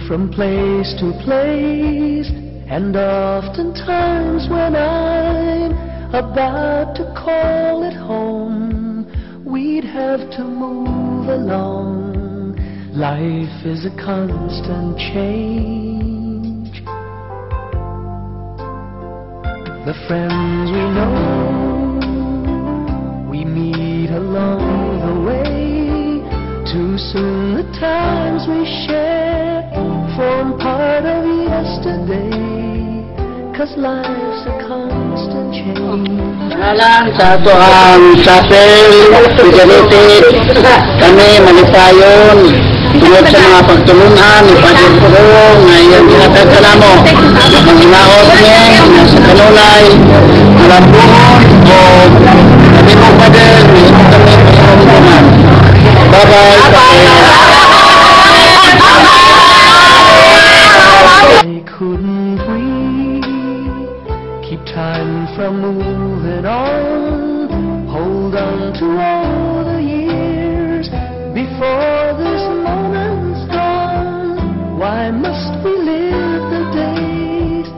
from place to place, and oftentimes when I'm about to call it home, we'd have to move along. Life is a constant change. The friends we know, we meet along the way. Too soon the times we share form part of yesterday, 'cause life's a constant change. Alam sa ato ang chapel, Fidelity, kami malipayon tungod sa mga pagtulungan ni Padre Puro ngayon ginatag ka namo ang hinaot niya sa kanulay malambungon o kami mo Padre minimo kami pagtulungan. Bye-bye. Couldn't we keep time from moving on? Hold on to all the years before this moment's gone. Why must we live the days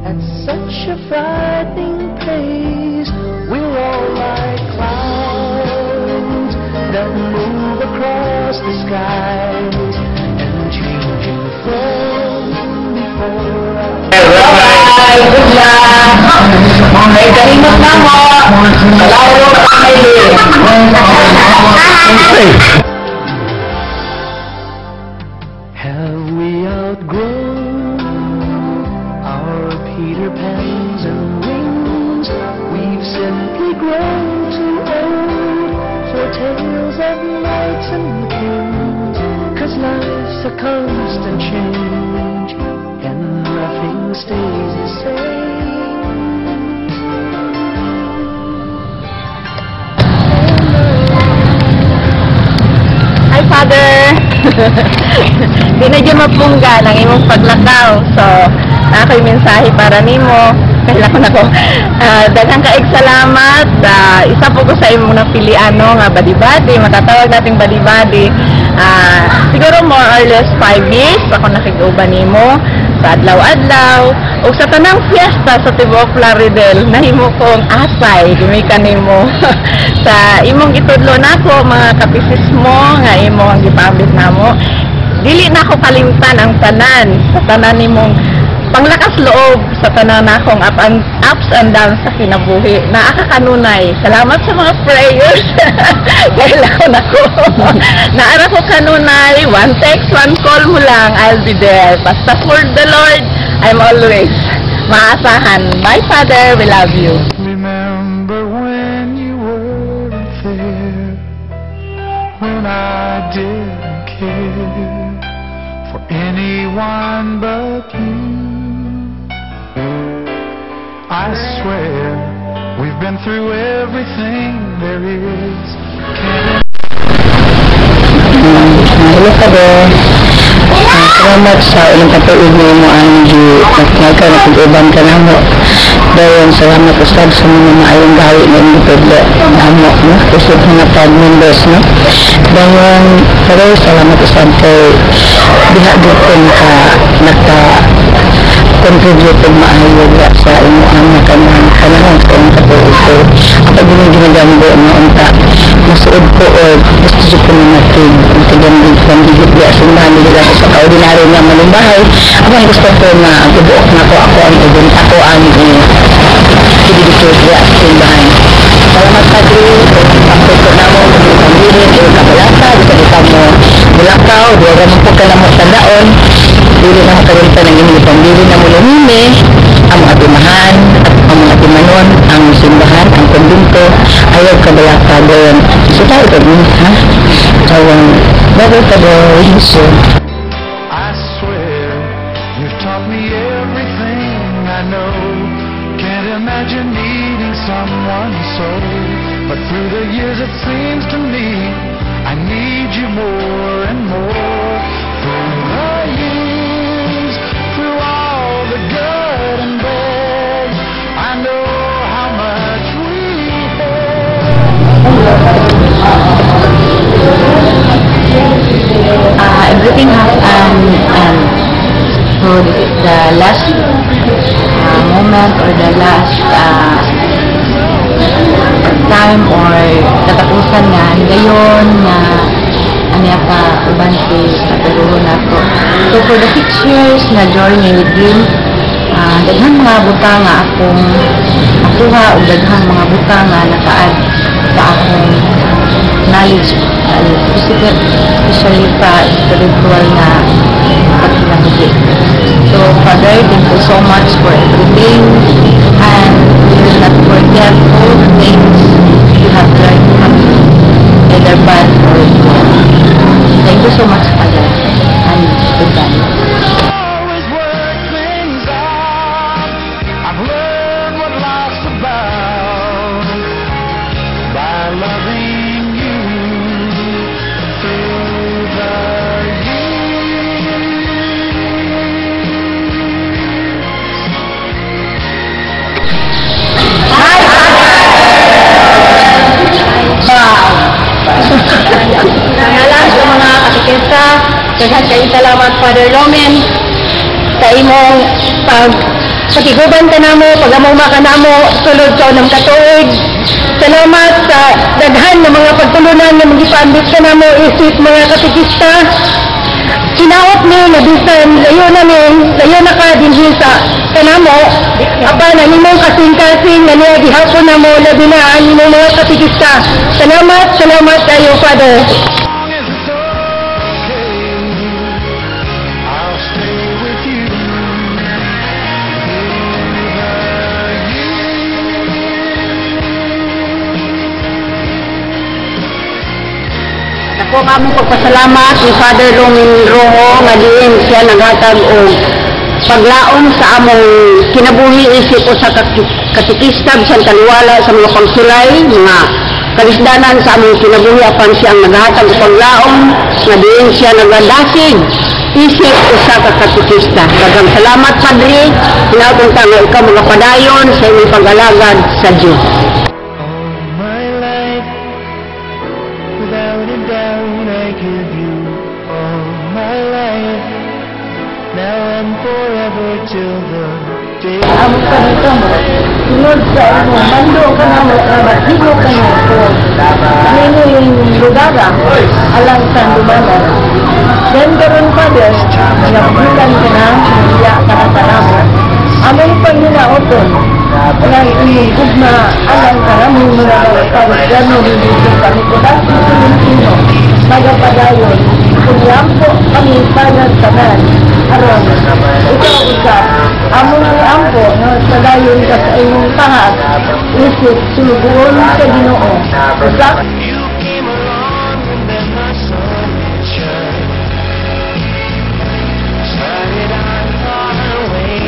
at such a frightening pace? We're all like clouds that move across the skies and changing from before our May kalimot na mo, kalaro ka Have we outgrown our Peter Pans and wings? We've simply grown too old for tales of knights and kings, 'cause life's a constant change and nothing stays the same. Hi, Father! Di na dyan mapungga ng imong paglakaw. So, ako'y mensahe para nimo. Kailangan ako. Daghang kaig salamat. Isa po ko sa imong napiliano nga badi-badi. Matatawag nating badi-badi. Siguro more or less 5 years ako nakig-uban nimo sa adlaw-adlaw. O sa tanang fiesta sa Tibuok Plaridel, nahimo kong asay, gimikan nimo. Sa imong gitudlo nako mga kapisis mo nga imo ang gipambit namo, dili na ako kalimtan ang tanan sa tanan nimong panglakas loob sa tanan nakong ups and downs sa kinabuhi na akakanunay. Salamat sa mga prayers. Kailangan ako naara ko kanunay, one text, one call mo lang, I'll be there. Basta for the Lord, I'm always maasahan. Bye, Father, we love you. Remember when you weren't there, when I didn't care for anyone but you. I swear we've been through everything there is. Hello Padre. Salamat sa ilang katuig mo mo ang nagkakauban ka na mo. Dayon salamat Ustad sa mga maayong gawi na yung gitudlo na mo, no? Kasi mga pag-members, no? Dayon, pero salamat Ustad kay bihagod ko nagka-contribute og maayo sa imo ang kanahon sa iyong katuig ko. Ako din yung ginagambo na unta masuod ko o gusto ko na natin ang kagambig di asimbahan nila sa kaordinaryo nga manumbahay. Abang gusto ko na gubuok na ko ako ang kididikit di asimbahan. Salamat Padre, ang pagko na mo kung pamilin o kabalata, bisa mo mulakaw, diya mo po ka na mo tandaon, dili na mo kalimta ng inyong pamilin na mulunime, ang mga timahan at ang mga timanon, ang simbahan, ang kumbinto, ayaw kabalata doon. So tayo ito din, ha? Tawang, bagay ka doon, Yesu. I swear you've taught me everything I know. Can't imagine needing someone so, but through the years it seems to me I need you more and more. Through the years, through all the good and bad, I know how much we have. Everything has last moment or the last time or katapusan nga ngayon nga anya pa uban si katuruhon nato. So for the 6 years na journey with him, daghang mga butang nga akong akuha o daghang mga butang nga nakaad sa akong knowledge, especially sa spiritual na pagkinabuhi. So Father, thank you so much for everything, and we will not forget all the things you have learned from me, either bad or good. Thank you so much, Father, and goodbye. Always work things out. I've learned what life's about by loving you through the Nangalan sa mga katikista, daghan kayo salamat Father Roman sa imong pagkiguban ka namo, pagamuma ka namo, sulod sa unang katuig. Salamat sa daghan ng mga pagtulunan na magipambit ka namo, isip mga katikista. Sinaot ni na bisan layo na ka dinhi sa kanamo apan ang imong kasing-kasing nga niya gihapon na mo labi na ang imong mga katikista. Salamat kayo Father. As long as it's okay, I'll stay with you through the Ako kamong pagpasalamat ni Father Roman Rojo nga diin siya naghatag og paglaom sa among kinabuhi isip o sa katikista bisan kaliwala sa mga pagsulay mga kalisdanan sa among kinabuhi apan siya ang naghatag og paglaom nga diin siya nagadasig isip o sa katikista. Daghang salamat Padre, hinautong ta nga ikaw magapadayon sa imong pag-alagad sa Dios. my life. Without a doubt, I give you all my life. Now and forever till the day. Amo ka dito mo, sunod sa imo, mando ka na mo, nabatigo ka na ito. Ano yung lugar, alang sa lumanan. Then karon Father, nagbulan ka na, niya ka na sa namo. Among panginaoton, walang iligod na alang ka na mo mga tawag gano'n dito kami ko dati sino magapadayon kung lampo kami panag tanan aron ikaw isa among ampo no sa dayon ka sa imong tahat isip sulubuon sa Ginoo usa You came along and then my sun shine. Started on our way.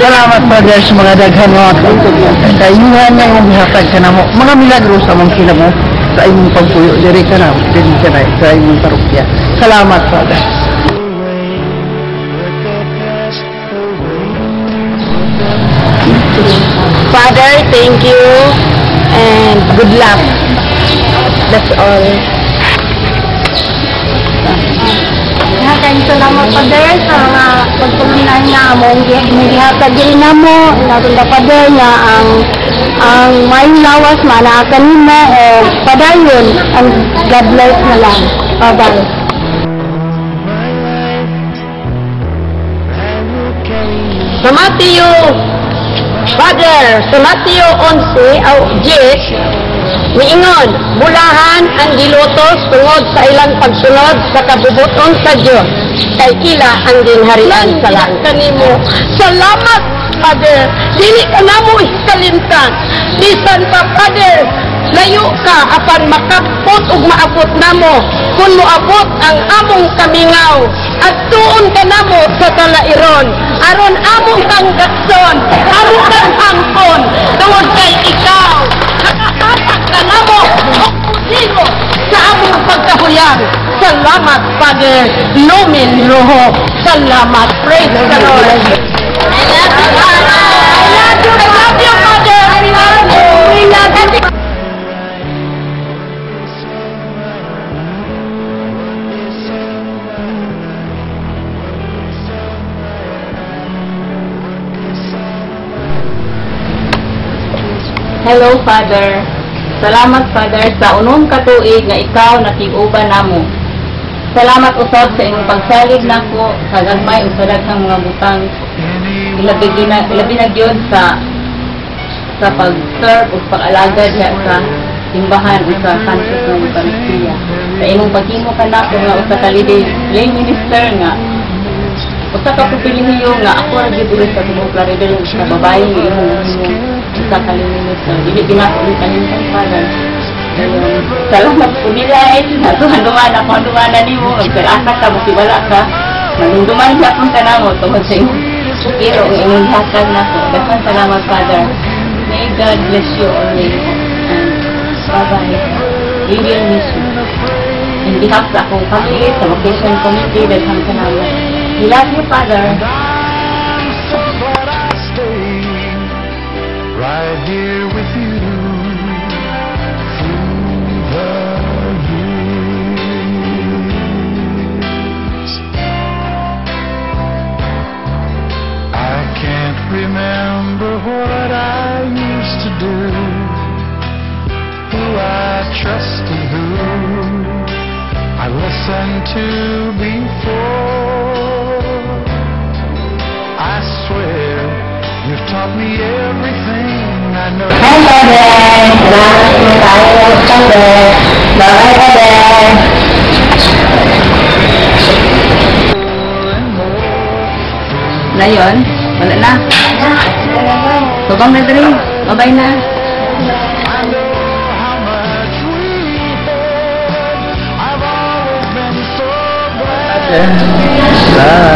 Salamat Father sa mga daghan mga kayuhan nga imong gihatag ka namo. Mga milagro sa mong kinamo sa imong pagpuyo diri ka na diri ka na sa imong parokya. Salamat Father. Away, let the past away. Father, thank you and good luck. That's all. Salamat Father sa mga pagtulunan nga among gihatag diri namo. Natunda Father nga ang may lawas manaakan nimo o padayon ang God bless na lang. Bye-bye. My life, I will carry you. Sa Matthew, Father, sa Matthew 11 o 10, niingon, bulahan ang gilutos tungod sa ilang pagsunod sa kabubuton sa Dios. Kay ila ang ginharian sa langit. Kanimo. Salamat, Father. Dili ka namo kalimtan. Bisan pa, Father, layo ka apan makapot ug maabot namo kun moabot ang among kamingaw at tuon ka namo sa kalairon aron among tanggatson among hangkon tungod kay ikaw nakahatak ka namo og pusigo sa among pagkahuyang. Salamat Father Roman Rojo. Salamat. Praise the Lord. I love you Father. I love you Father. I love you. We love you. Hello, Father. Salamat, Father, sa unong katuig nga ikaw nakig-uban namo. Salamat usab sa imong pagsalig nako sa gagmay ug sa daghang mga butang. Ilabi na gyud sa pag-serve ug pag-alagad niya sa simbahan ug sa campus ng Eucharistia. Sa imong paghimo kanako nga usa ka lay minister nga usa ka pribilehiyo nga ako ra gyud ulit sa tubong Plaridel sa babae nga imong usa ka lay minister. Dili pinako kanindang Father. Salamat po nila handuman ako handuman na nimo magsalaka ka makibala ka manunduman siya kung tanamo tungod sa imo pero ang imong hatag na ko daghang salamat Father. May God bless you always and bye-bye. We will miss you. In behalf sa akong family, sa vocation committee, daghang salamat. We love you, Father. So glad I stayed right here with you through the years. I can't remember what I used to do, who I trust and who I listened to before. I swear you've taught me everything I know. Hi, Father. Salamat po tayo, Father. Bye-bye, Father. Na yun? Wala na? Tubang na dali. Bye-bye na. I know how much we had. I've always been so glad. Bye.